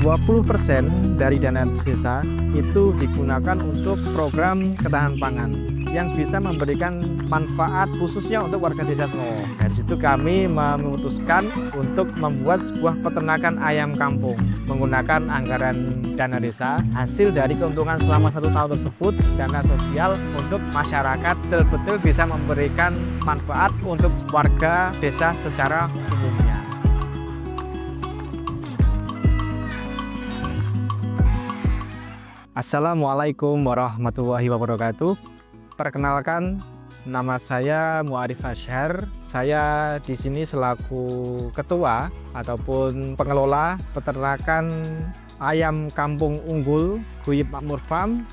20% dari dana desa itu digunakan untuk program ketahanan pangan yang bisa memberikan manfaat khususnya untuk warga desa Semowo. Dari situ kami memutuskan untuk membuat sebuah peternakan ayam kampung menggunakan anggaran dana desa. Hasil dari keuntungan selama 1 tahun tersebut, dana sosial untuk masyarakat betul-betul bisa memberikan manfaat untuk warga desa secara umumnya. Assalamualaikum warahmatullahi wabarakatuh. Perkenalkan, nama saya Muarif Asyhar. Saya di sini selaku ketua ataupun pengelola peternakan ayam kampung unggul Guyib Makmur Farm.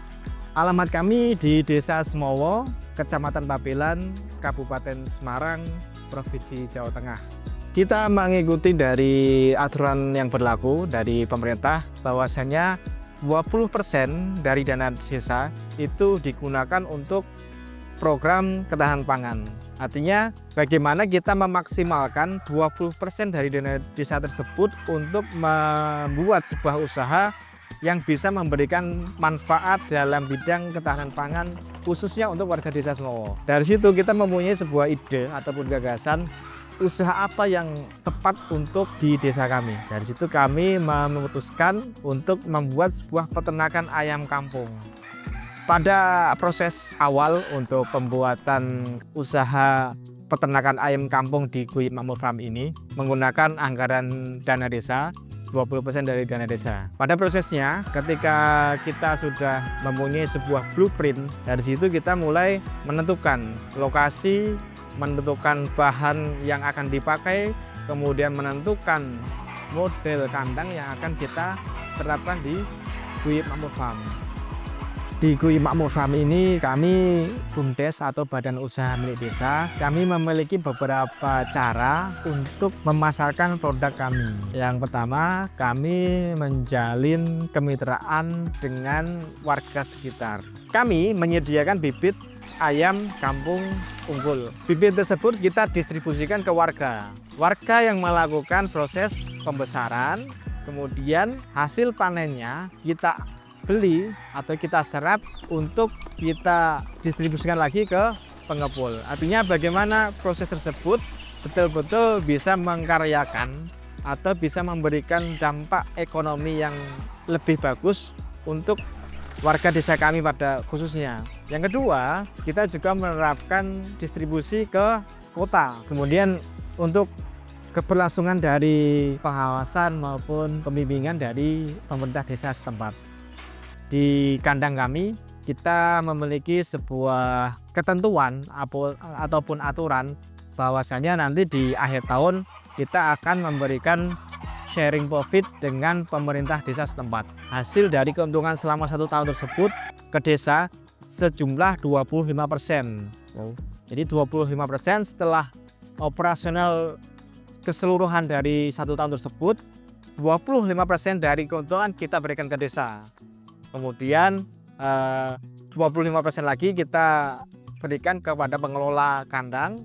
Alamat kami di Desa Semowo, Kecamatan Pabelan, Kabupaten Semarang, Provinsi Jawa Tengah. Kita mengikuti dari aturan yang berlaku dari pemerintah bahwasanya 20% dari dana desa itu digunakan untuk program ketahanan pangan. Artinya bagaimana kita memaksimalkan 20% dari dana desa tersebut untuk membuat sebuah usaha yang bisa memberikan manfaat dalam bidang ketahanan pangan khususnya untuk warga desa Semowo. Dari situ kita mempunyai sebuah ide ataupun gagasan usaha apa yang tepat untuk di desa kami. Dari situ kami memutuskan untuk membuat sebuah peternakan ayam kampung. Pada proses awal untuk pembuatan usaha peternakan ayam kampung di Guyib Makmur Farm ini menggunakan anggaran dana desa, 20% dari dana desa. Pada prosesnya ketika kita sudah mempunyai sebuah blueprint, dari situ kita mulai menentukan lokasi, menentukan bahan yang akan dipakai, kemudian menentukan model kandang yang akan kita terapkan di Guyib Makmur Farm. Di Guyib Makmur Farm ini kami BUMDes atau Badan Usaha Milik Desa, kami memiliki beberapa cara untuk memasarkan produk kami. Yang pertama, kami menjalin kemitraan dengan warga sekitar. Kami menyediakan bibit ayam kampung unggul. Bibit tersebut kita distribusikan ke warga. Warga yang melakukan proses pembesaran, kemudian hasil panennya kita beli atau kita serap untuk kita distribusikan lagi ke pengepul. Artinya bagaimana proses tersebut betul-betul bisa mengkaryakan atau bisa memberikan dampak ekonomi yang lebih bagus untuk warga desa kami pada khususnya. Yang kedua, kita juga menerapkan distribusi ke kota. Kemudian untuk keberlangsungan dari pengawasan maupun pembimbingan dari pemerintah desa setempat. Di kandang kami, kita memiliki sebuah ketentuan ataupun aturan bahwasanya nanti di akhir tahun kita akan memberikan sharing profit dengan pemerintah desa setempat. Hasil dari keuntungan selama 1 tahun tersebut ke desa sejumlah 25%. Jadi 25% setelah operasional keseluruhan dari 1 tahun tersebut, 25% dari keuntungan kita berikan ke desa. Kemudian 25% lagi kita berikan kepada pengelola kandang.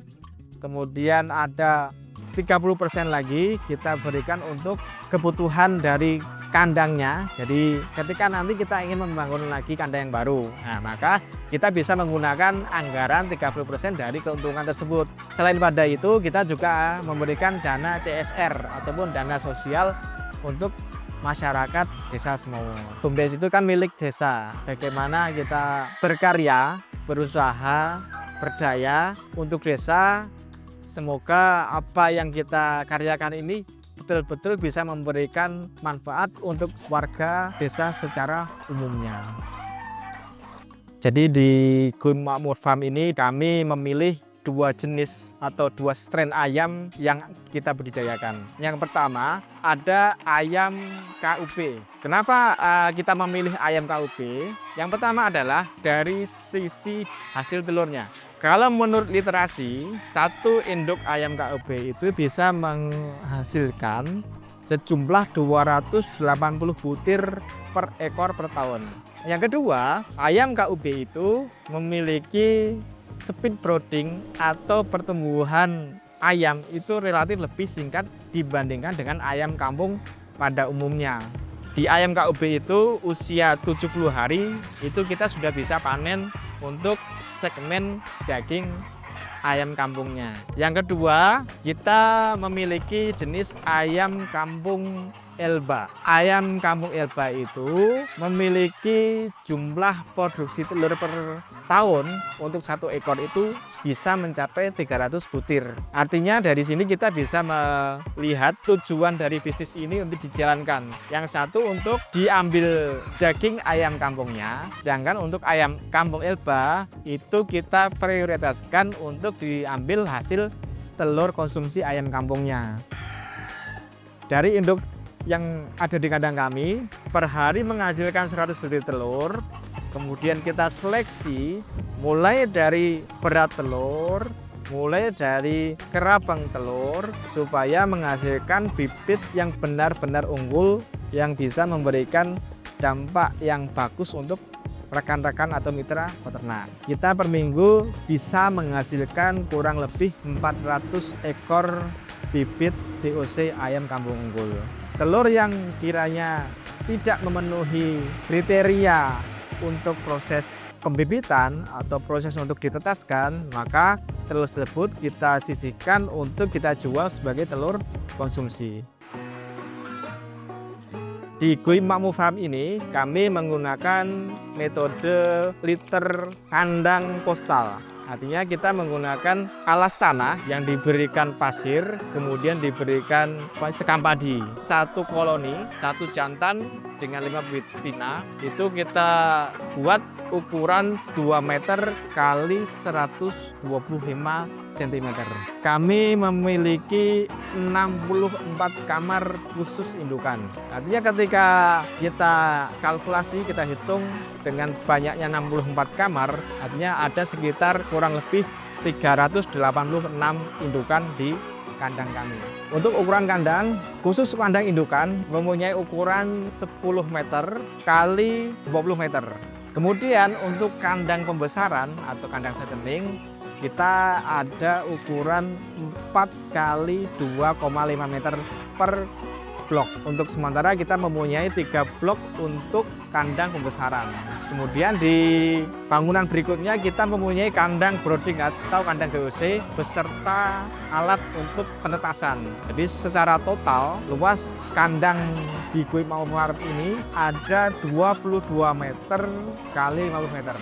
Kemudian ada 30% lagi kita berikan untuk kebutuhan dari kandangnya. Jadi ketika nanti kita ingin membangun lagi kandang yang baru, nah maka kita bisa menggunakan anggaran 30% dari keuntungan tersebut. Selain pada itu, kita juga memberikan dana CSR ataupun dana sosial untuk masyarakat desa Semowo. BUMDes itu kan milik desa. Bagaimana kita berkarya, berusaha, berdaya untuk desa. Semoga apa yang kita karyakan ini betul-betul bisa memberikan manfaat untuk warga desa secara umumnya. Jadi di Guyib Makmur Farm ini kami memilih 2 jenis atau 2 strain ayam yang kita budidayakan. Yang pertama ada ayam KUB. Kenapa kita memilih ayam KUB? Yang pertama adalah dari sisi hasil telurnya. Kalau menurut literasi, 1 induk ayam KUB itu bisa menghasilkan sejumlah 280 butir per ekor per tahun. Yang kedua, ayam KUB itu memiliki speed brooding atau pertumbuhan ayam itu relatif lebih singkat dibandingkan dengan ayam kampung pada umumnya. Di ayam KUB itu usia 70 hari itu kita sudah bisa panen untuk segmen daging ayam kampungnya. Yang kedua, kita memiliki jenis ayam kampung Elba. Ayam kampung Elba itu memiliki jumlah produksi telur per tahun untuk satu ekor itu bisa mencapai 300 butir. Artinya dari sini kita bisa melihat tujuan dari bisnis ini untuk dijalankan. Yang satu untuk diambil daging ayam kampungnya, sedangkan untuk ayam kampung Elba itu kita prioritaskan untuk diambil hasil telur konsumsi ayam kampungnya. Dari induk yang ada di kandang kami per hari menghasilkan 100 butir telur. Kemudian kita seleksi mulai dari berat telur, mulai dari kerabang telur supaya menghasilkan bibit yang benar-benar unggul yang bisa memberikan dampak yang bagus untuk rekan-rekan atau mitra peternak. Kita per minggu bisa menghasilkan kurang lebih 400 ekor bibit DOC ayam kampung unggul. Telur yang kiranya tidak memenuhi kriteria untuk proses pembibitan atau proses untuk ditetaskan, maka telur tersebut kita sisihkan untuk kita jual sebagai telur konsumsi. Di Goi Makmur Farm ini kami menggunakan metode liter kandang postal. Artinya kita menggunakan alas tanah yang diberikan pasir, kemudian diberikan sekam padi. Satu koloni, satu jantan dengan 5 betina, itu kita buat ukuran 2 meter kali 125 cm. Kami memiliki 64 kamar khusus indukan. Artinya ketika kita kalkulasi, kita hitung dengan banyaknya 64 kamar, artinya ada sekitar kurang lebih 386 indukan di kandang kami. Untuk ukuran kandang, khusus kandang indukan mempunyai ukuran 10 meter kali 20 meter. Kemudian untuk kandang pembesaran atau kandang fattening, kita ada ukuran 4 kali 2,5 meter per blok. Untuk sementara kita mempunyai 3 blok untuk kandang pembesaran. Kemudian di bangunan berikutnya kita mempunyai kandang brooding atau kandang DOC beserta alat untuk penetasan. Jadi secara total luas kandang di Goi Makmur Farm ini ada 22 meter kali 50 meter.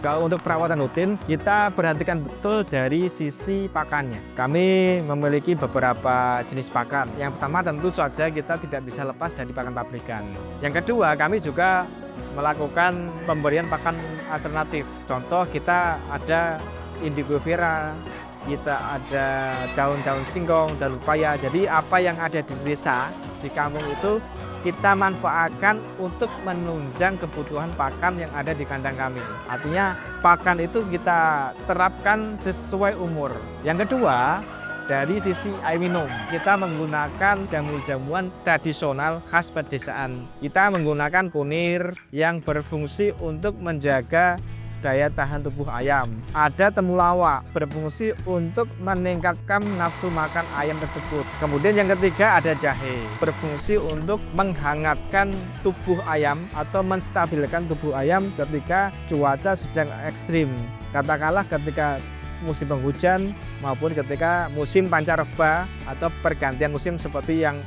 Kalau untuk perawatan rutin, kita perhatikan betul dari sisi pakannya. Kami memiliki beberapa jenis pakan. Yang pertama tentu saja kita tidak bisa lepas dari pakan pabrikan. Yang kedua, kami juga melakukan pemberian pakan alternatif. Contoh kita ada indigo vera, kita ada daun-daun singkong, daun pepaya. Jadi apa yang ada di desa, di kampung itu kita manfaatkan untuk menunjang kebutuhan pakan yang ada di kandang kami. Artinya pakan itu kita terapkan sesuai umur. Yang kedua, dari sisi air minum, kita menggunakan jamu-jamuan tradisional khas pedesaan. Kita menggunakan kunir yang berfungsi untuk menjaga daya tahan tubuh ayam. Ada temulawak berfungsi untuk meningkatkan nafsu makan ayam tersebut. Kemudian yang ketiga ada jahe, berfungsi untuk menghangatkan tubuh ayam atau menstabilkan tubuh ayam ketika cuaca sedang ekstrim. Katakanlah ketika musim penghujan maupun ketika musim pancaroba atau pergantian musim seperti yang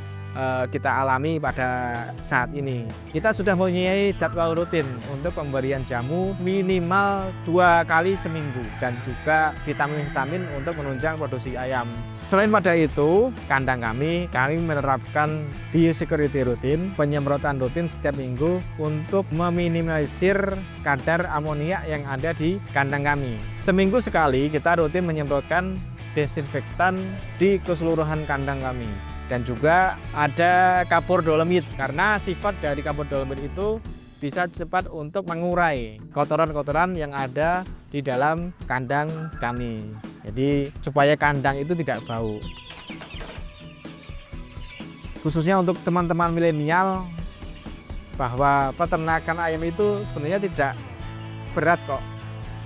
kita alami pada saat ini. Kita sudah mempunyai jadwal rutin untuk pemberian jamu minimal 2 kali seminggu dan juga vitamin-vitamin untuk menunjang produksi ayam. Selain pada itu, kandang kami menerapkan biosecurity rutin, penyemprotan rutin setiap minggu untuk meminimalisir kadar amonia yang ada di kandang kami. Seminggu sekali kita rutin menyemprotkan desinfektan di keseluruhan kandang kami. Dan juga ada kapur dolomit, karena sifat dari kapur dolomit itu bisa cepat untuk mengurai kotoran-kotoran yang ada di dalam kandang kami. Jadi supaya kandang itu tidak bau. Khususnya untuk teman-teman milenial, bahwa peternakan ayam itu sebenarnya tidak berat kok.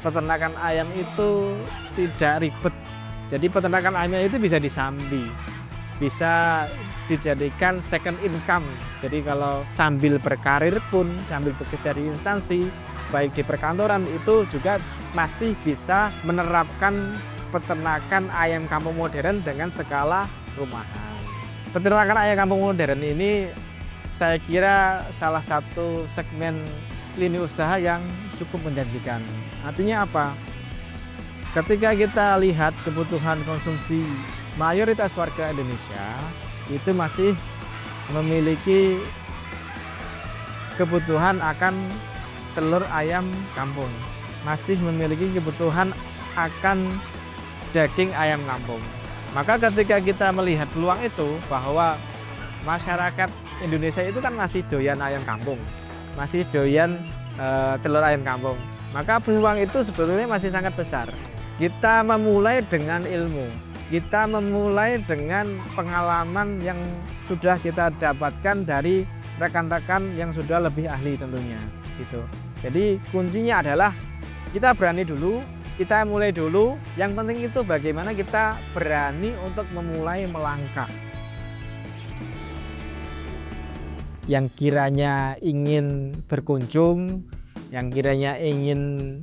Peternakan ayam itu tidak ribet. Jadi peternakan ayam itu bisa disambi. bisa dijadikan second income. Jadi kalau sambil berkarir pun, sambil bekerja di instansi, baik di perkantoran, itu juga masih bisa menerapkan peternakan ayam kampung modern dengan skala rumahan. Peternakan ayam kampung modern ini saya kira salah satu segmen lini usaha yang cukup menjanjikan. Artinya apa? Ketika kita lihat kebutuhan konsumsi mayoritas warga Indonesia itu masih memiliki kebutuhan akan telur ayam kampung, masih memiliki kebutuhan akan daging ayam kampung. Maka ketika kita melihat peluang itu, bahwa masyarakat Indonesia itu kan masih doyan ayam kampung, masih doyan telur ayam kampung, maka peluang itu sebetulnya masih sangat besar. Kita memulai dengan ilmu, kita memulai dengan pengalaman yang sudah kita dapatkan dari rekan-rekan yang sudah lebih ahli tentunya. Gitu. Jadi kuncinya adalah kita berani dulu, kita mulai dulu. Yang penting itu bagaimana kita berani untuk memulai melangkah. Yang kiranya ingin berkunjung, yang kiranya ingin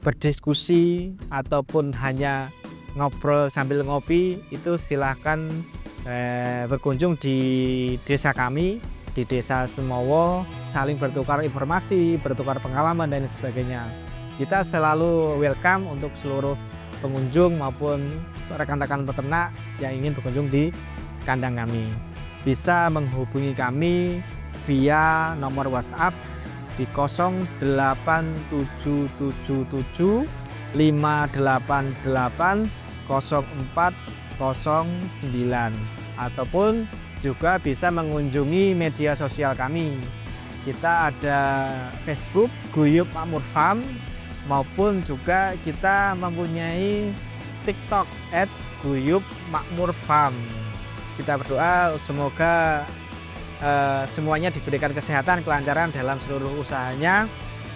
berdiskusi ataupun hanya ngobrol sambil ngopi, itu silahkan berkunjung di desa kami, di Desa Semowo, saling bertukar informasi, bertukar pengalaman dan sebagainya. Kita selalu welcome untuk seluruh pengunjung maupun rekan-rekan peternak yang ingin berkunjung di kandang kami. Bisa menghubungi kami via nomor WhatsApp di 0877 588 0409 ataupun juga bisa mengunjungi media sosial kami. Kita ada Facebook Guyup Makmur Farm, maupun juga kita mempunyai TikTok @guyupmakmurfarm. Kita berdoa semoga semuanya diberikan kesehatan, kelancaran dalam seluruh usahanya.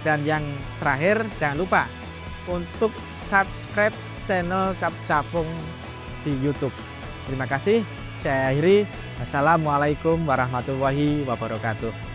Dan yang terakhir, jangan lupa untuk subscribe channel Cap Capung di YouTube. Terima kasih. Saya akhiri. Assalamualaikum warahmatullahi wabarakatuh.